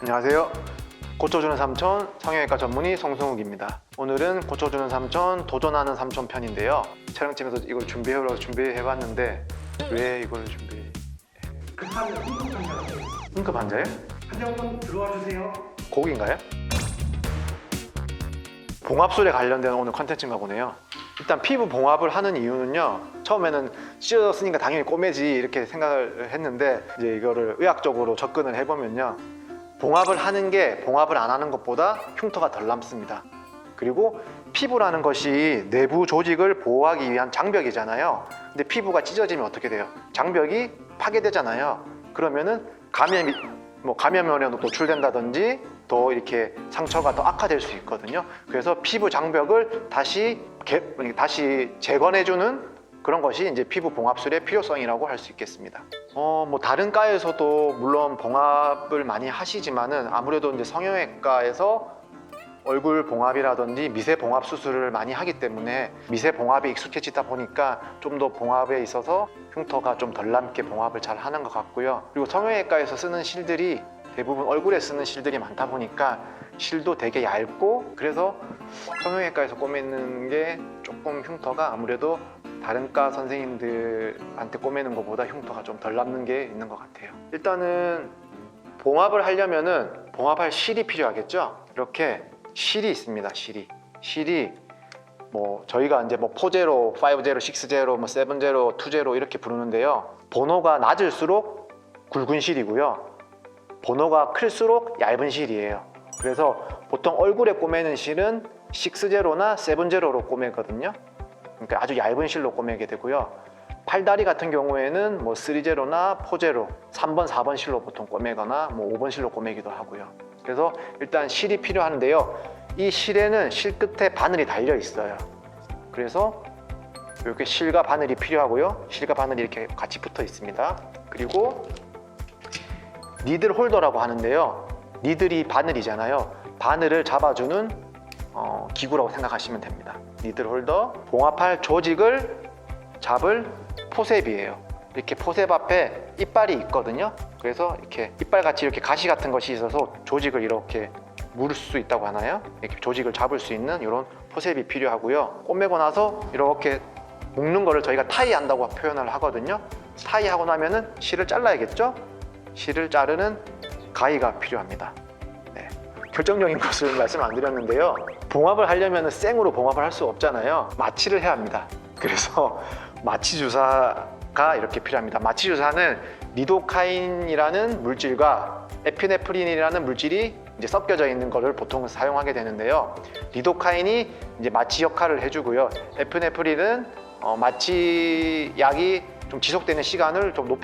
안녕하세요. 고쳐주는 삼촌 성형외과 전문의 송승욱입니다. 오늘은 고쳐주는 삼촌 도전하는 삼촌 편인데요. 촬영팀에서 이걸 준비해봤는데 왜 이걸 준비해? 급한 응급 환자가 되어 있습니다. 응급 환자예요? 환자분 들어와 주세요. 곡인가요? 봉합술에 관련된 오늘 컨텐츠인가 보네요. 일단 피부 봉합을 하는 이유는요, 처음에는 찢어졌으니까 당연히 꼬매지 이렇게 생각을 했는데 이제 이거를 의학적으로 접근을 해보면요, 봉합을 하는 게 봉합을 안 하는 것보다 흉터가 덜 남습니다. 그리고 피부라는 것이 내부 조직을 보호하기 위한 장벽이잖아요. 근데 피부가 찢어지면 어떻게 돼요? 장벽이 파괴되잖아요. 그러면은 감염원에 노출된다든지 또 이렇게 상처가 더 악화될 수 있거든요. 그래서 피부 장벽을 다시 재건해주는 그런 것이 이제 피부 봉합술의 필요성이라고 할 수 있겠습니다. 다른 과에서도 물론 봉합을 많이 하시지만은 아무래도 이제 성형외과에서 얼굴 봉합이라든지 미세 봉합 수술을 많이 하기 때문에 미세 봉합에 익숙해지다 보니까 좀 더 봉합에 있어서 흉터가 좀 덜 남게 봉합을 잘 하는 것 같고요. 그리고 성형외과에서 쓰는 실들이 대부분 얼굴에 쓰는 실들이 많다 보니까 실도 되게 얇고, 그래서 성형외과에서 꼬매는 게 조금 흉터가 아무래도 다른 과 선생님들한테 꼬매는 것보다 흉터가 좀 덜 남는 게 있는 것 같아요. 일단은 봉합을 하려면은 봉합할 실이 필요하겠죠. 이렇게 실이 있습니다. 실이 저희가 이제 포제로, 5제로, 6제로, 7제로, 2제로 이렇게 부르는데요. 번호가 낮을수록 굵은 실이고요. 번호가 클수록 얇은 실이에요. 그래서 보통 얼굴에 꼬매는 실은 6제로나 7제로로 꼬매거든요. 그러니까 아주 얇은 실로 꼬매게 되고요. 팔다리 같은 경우에는 3제로나 4제로, 3번, 4번 실로 보통 꼬매거나 5번 실로 꼬매기도 하고요. 그래서 일단 실이 필요한데요. 이 실에는 실 끝에 바늘이 달려 있어요. 그래서 이렇게 실과 바늘이 필요하고요. 실과 바늘이 이렇게 같이 붙어 있습니다. 그리고 니들 홀더라고 하는데요. 니들이 바늘이잖아요. 바늘을 잡아주는 기구라고 생각하시면 됩니다. 니들 홀더, 봉합할 조직을 잡을 포셉이에요. 이렇게 포셉 앞에 이빨이 있거든요. 그래서 이렇게 이빨같이 이렇게 가시 같은 것이 있어서 조직을 이렇게 물을 수 있다고 하나요? 이렇게 조직을 잡을 수 있는 이런 포셉이 필요하고요. 꼬매고 나서 이렇게 묶는 거를 저희가 타이 한다고 표현을 하거든요. 타이 하고 나면은 실을 잘라야겠죠? 실을 자르는 가위가 필요합니다. 네. 결정적인 것을 말씀 안 드렸는데요. 봉합을 하려면 생으로 봉합을 할 수 없잖아요. 마취를 해야 합니다. 그래서 마취 주사가 이렇게 필요합니다. 마취 주사는 리도카인이라는 물질과 에피네프린이라는 물질이 이제 섞여져 있는 것을 보통 사용하게 되는데요. 리도카인이 이제 마취 역할을 해주고요. 에피네프린은 마취 약이 좀 지속되는 시간을 좀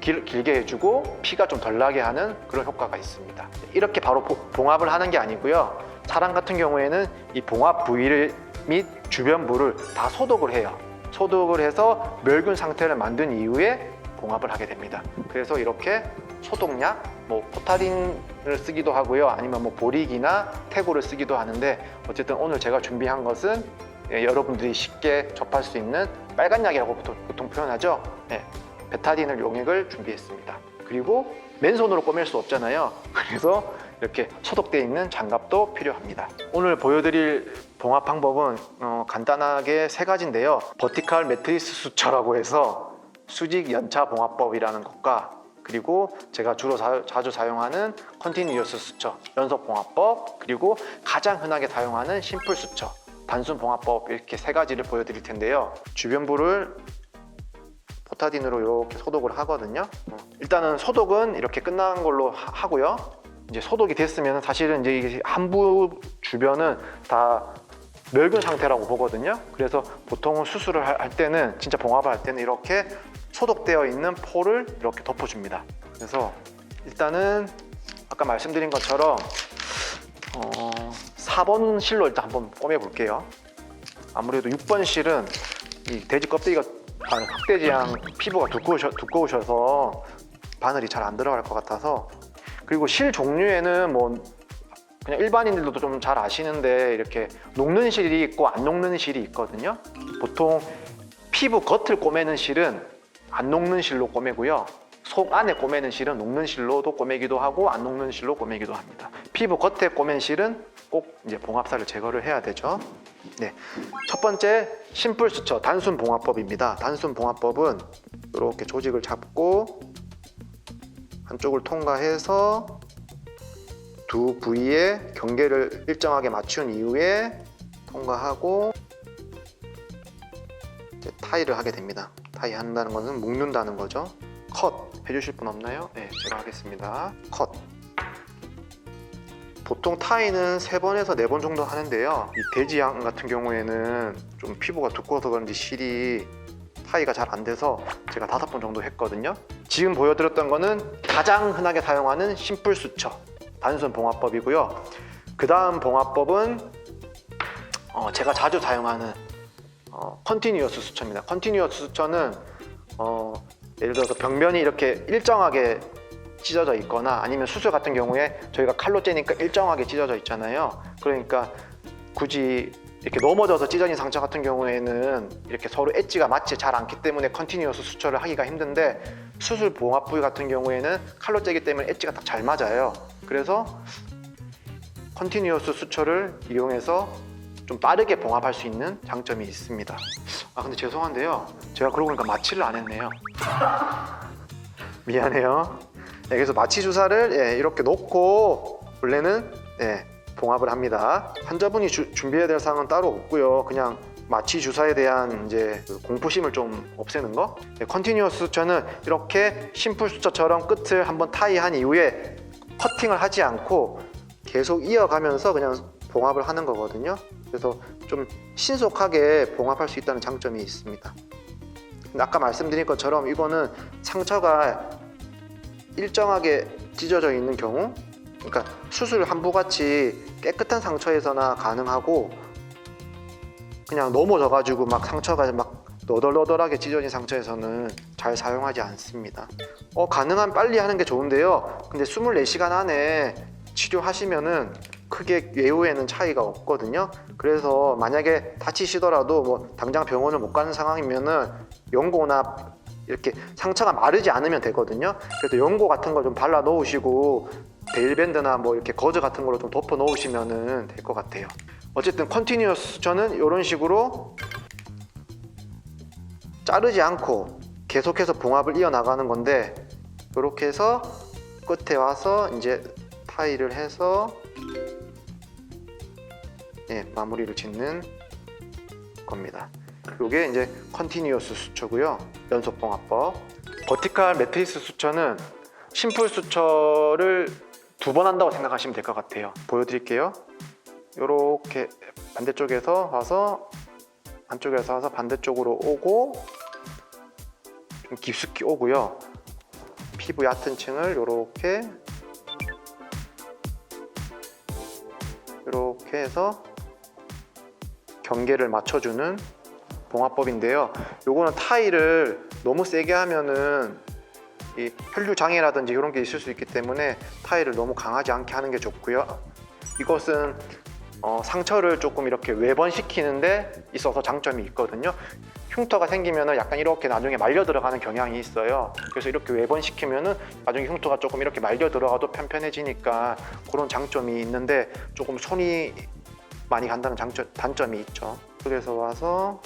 길게 해주고 피가 좀 덜 나게 하는 그런 효과가 있습니다. 이렇게 바로 봉합을 하는 게 아니고요. 사람 같은 경우에는 이 봉합 부위를 및 주변부를 다 소독을 해요. 소독을 해서 멸균 상태를 만든 이후에 봉합을 하게 됩니다. 그래서 이렇게 소독약, 포타린을 쓰기도 하고요. 아니면 보릭이나 태고를 쓰기도 하는데, 어쨌든 오늘 제가 준비한 것은 여러분들이 쉽게 접할 수 있는 빨간 약이라고 보통 표현하죠. 베타딘을 용액을 준비했습니다. 그리고 맨손으로 꼬맬 수 없잖아요. 그래서 이렇게 소독되어 있는 장갑도 필요합니다. 오늘 보여드릴 봉합 방법은 간단하게 3가지인데요. 버티컬 매트리스 수처라고 해서 수직 연차 봉합법이라는 것과, 그리고 제가 주로 자주 사용하는 컨티뉴어스 수처, 연속 봉합법, 그리고 가장 흔하게 사용하는 심플 수처, 단순 봉합법, 이렇게 3가지를 보여드릴 텐데요. 주변부를 포타딘으로 이렇게 소독을 하거든요. 일단은 소독은 이렇게 끝난 걸로 하고요. 이제 소독이 됐으면 사실은 이제 이게 한부 주변은 다 멸균 상태라고 보거든요. 그래서 보통 수술을 할 때는, 진짜 봉합을 할 때는 이렇게 소독되어 있는 포를 이렇게 덮어줍니다. 그래서 일단은 아까 말씀드린 것처럼 4번 실로 일단 한번 꼬매 볼게요. 아무래도 6번 실은 이 돼지 껍데기가, 흑돼지양 피부가 두꺼우셔서 바늘이 잘 안 들어갈 것 같아서. 그리고 실 종류에는 그냥 일반인들도 좀 잘 아시는데 이렇게 녹는 실이 있고 안 녹는 실이 있거든요. 보통 피부 겉을 꼬매는 실은 안 녹는 실로 꼬매고요. 속 안에 꼬매는 실은 녹는 실로도 꼬매기도 하고 안 녹는 실로 꼬매기도 합니다. 피부 겉에 꼬맨 실은 꼭 이제 봉합살을 제거를 해야 되죠. 네, 첫 번째 심플 수처 단순 봉합법입니다. 단순 봉합법은 이렇게 조직을 잡고 한쪽을 통과해서 두 부위의 경계를 일정하게 맞춘 이후에 통과하고 이제 타이를 하게 됩니다. 타이 한다는 것은 묶는다는 거죠. 컷 해주실 분 없나요? 네, 제가 하겠습니다. 컷. 보통 타이는 3번에서 4번 정도 하는데요. 이 돼지양 같은 경우에는 좀 피부가 두꺼워서 그런지 실이 타이가 잘 안 돼서 제가 5번 정도 했거든요. 지금 보여드렸던 거는 가장 흔하게 사용하는 심플 수처 단순 봉합법이고요. 그 다음 봉합법은 제가 자주 사용하는 컨티뉴어스 수처입니다. 컨티뉴어스 수처는 예를 들어서 벽면이 이렇게 일정하게 찢어져 있거나 아니면 수술 같은 경우에 저희가 칼로 째니까 일정하게 찢어져 있잖아요. 그러니까 굳이 이렇게 넘어져서 찢어진 상처 같은 경우에는 이렇게 서로 엣지가 맞지 잘 않기 때문에 컨티뉴어스 수처를 하기가 힘든데 수술 봉합 부위 같은 경우에는 칼로 째기 때문에 엣지가 딱 잘 맞아요. 그래서 컨티뉴어스 수처를 이용해서 좀 빠르게 봉합할 수 있는 장점이 있습니다. 아 근데 죄송한데요, 제가 그러고 보니까 마취를 안 했네요. 미안해요. 네, 그래서 마취 주사를 이렇게 놓고 원래는 봉합을 합니다. 환자분이 준비해야 될 사항은 따로 없고요. 그냥 마취 주사에 대한 이제 그 공포심을 좀 없애는 거. 컨티뉴어스 수처는 이렇게 심플 수처처럼 끝을 한번 타이한 이후에 커팅을 하지 않고 계속 이어가면서 그냥 봉합을 하는 거거든요. 그래서 좀 신속하게 봉합할 수 있다는 장점이 있습니다. 근데 아까 말씀드린 것처럼 이거는 상처가 일정하게 찢어져 있는 경우, 그러니까 수술 한부같이 깨끗한 상처에서나 가능하고 그냥 넘어져 가지고 막 상처가 막 너덜너덜하게 찢어진 상처에서는 잘 사용하지 않습니다. 가능한 빨리 하는 게 좋은데요. 근데 24시간 안에 치료하시면은 크게 예후에는 차이가 없거든요. 그래서 만약에 다치시더라도 뭐 당장 병원을 못 가는 상황이면은 연고나 이렇게 상처가 마르지 않으면 되거든요. 그래서 연고 같은 거 좀 발라 놓으시고 데일밴드나 뭐 이렇게 거즈 같은 걸로 좀 덮어 놓으시면은 될 것 같아요. 어쨌든 컨티뉴어스 수처는 이런 식으로 자르지 않고 계속해서 봉합을 이어나가는 건데 이렇게 해서 끝에 와서 이제 타이를 해서 마무리를 짓는 겁니다. 이게 이제 컨티뉴어스 수처고요. 연속 봉합법. 버티칼 매트리스 수처는 심플 수처를 2번 한다고 생각하시면 될 것 같아요. 보여드릴게요. 이렇게 반대쪽에서 와서 안쪽에서 와서 반대쪽으로 오고 좀 깊숙이 오고요. 피부 얕은 층을 이렇게 해서 경계를 맞춰주는 봉합법인데요. 요거는 타이를 너무 세게 하면은 이 혈류 장애라든지 이런 게 있을 수 있기 때문에 타이를 너무 강하지 않게 하는 게 좋고요. 이것은 상처를 조금 이렇게 외번시키는데 있어서 장점이 있거든요. 흉터가 생기면은 약간 이렇게 나중에 말려 들어가는 경향이 있어요. 그래서 이렇게 외번시키면은 나중에 흉터가 조금 이렇게 말려 들어가도 편편해지니까 그런 장점이 있는데 조금 손이 많이 간다는 단점이 있죠. 그래서 와서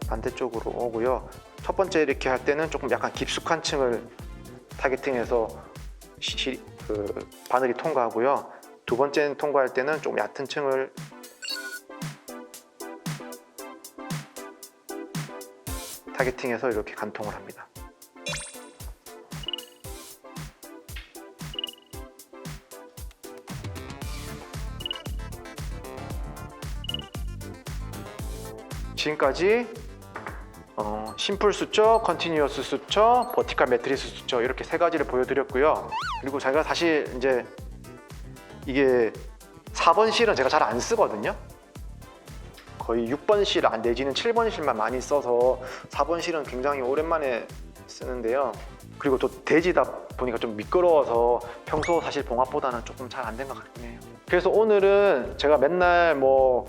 반대쪽으로 오고요. 첫 번째 이렇게 할 때는 조금 약간 깊숙한 층을 타겟팅해서 바늘이 통과하고요. 두 번째는 통과할 때는 좀 얕은 층을 타겟팅해서 이렇게 관통을 합니다. 지금까지 심플 수처, 컨티뉴어스 수처, 버티칼 매트리스 수처 이렇게 3가지를 보여드렸고요. 그리고 제가 사실 이제 이게 4번 실은 제가 잘 안 쓰거든요. 거의 6번 실 내지는 7번 실만 많이 써서 4번 실은 굉장히 오랜만에 쓰는데요. 그리고 또 돼지다 보니까 좀 미끄러워서 평소 사실 봉합보다는 조금 잘 안 된 것 같긴 해요. 그래서 오늘은 제가 맨날 뭐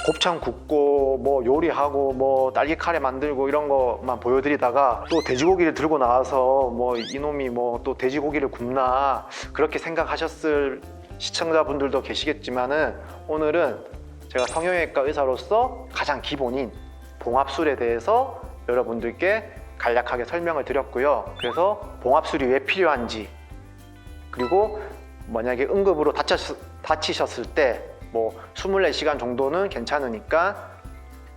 곱창 굽고 뭐 요리하고 뭐 딸기 카레 만들고 이런 것만 보여드리다가 또 돼지고기를 들고 나와서 뭐 이놈이 뭐 또 돼지고기를 굽나 그렇게 생각하셨을 시청자분들도 계시겠지만은 오늘은 제가 성형외과 의사로서 가장 기본인 봉합술에 대해서 여러분들께 간략하게 설명을 드렸고요. 그래서 봉합술이 왜 필요한지, 그리고 만약에 응급으로 다치셨을 때 뭐 24시간 정도는 괜찮으니까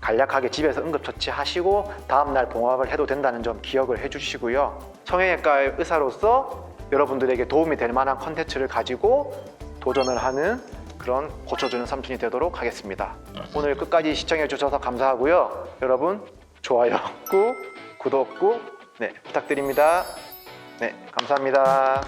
간략하게 집에서 응급처치하시고 다음날 봉합을 해도 된다는 점 기억을 해주시고요. 성형외과 의사로서 여러분들에게 도움이 될 만한 컨텐츠를 가지고 도전을 하는 그런 고쳐주는 삼촌이 되도록 하겠습니다. 오늘 끝까지 시청해 주셔서 감사하고요. 여러분 좋아요 꾹, 구독 꾹 부탁드립니다. 네, 감사합니다.